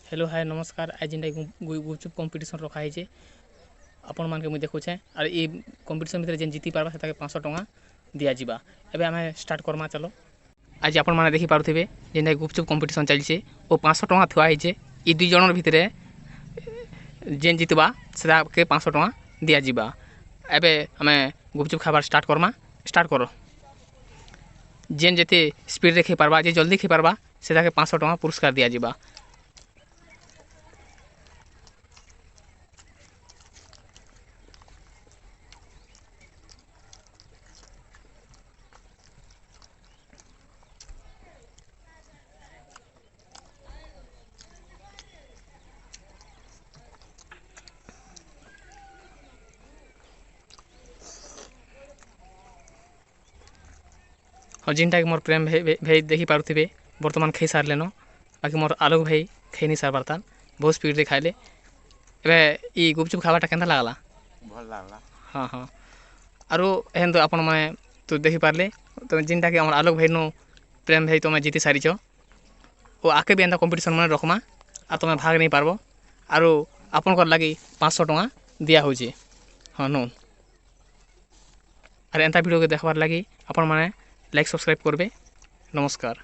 Hello hi नमस्कार। आज जेनटा गुपचुप competition रखाई है आपण मान के मुझे देखुचे और ये कंपटीशन भितर जेन जीति पार्बा से 500 टंका दिया जिबा। एबे आमे स्टार्ट करमा चलो। आज आपण माने देखि पारुथिबे जेनटा गुपचुप कंपटीशन चलछे ओ 500 टंका थुआ हिचे। ई दुई जनर भितरे जेन जितबा सेदा के 500 टंका दिया जिबा। एबे आमे गुपचुप खाबार स्टार्ट करमा। स्टार्ट करो। जेन जेते स्पीड रे खे पारबा जे जल्दी खे पारबा सेदा के 500 टंका पुरस्कार दिया जिबा। हाँ जिनटा कि मोर प्रेम भाई देखी पारुथिबे बर्तमान खाई सारलेन। बाकी मोर आलोक भाई खाई नहीं सार पारतान बहुत स्पीड रे खाइले। एबे ई गुपचुप खावाटा केनता लागला? भल लागला। हाँ हाँ आरो एहन तो आपण माने तो देखि पारले तो जिनटा कि हमर आलोक भाई नो प्रेम भाई तुम जीति सारिछ ओ आके भी एंता कंपटीशन माने रखमा आ तुम भाग नहीं पारबो आरो आपन कर लागी 500 टंका दिया होजे। हाँ नो अरे एंता वीडियो के देखबार लागी आपण माने लाइक सब्सक्राइब करबे। नमस्कार।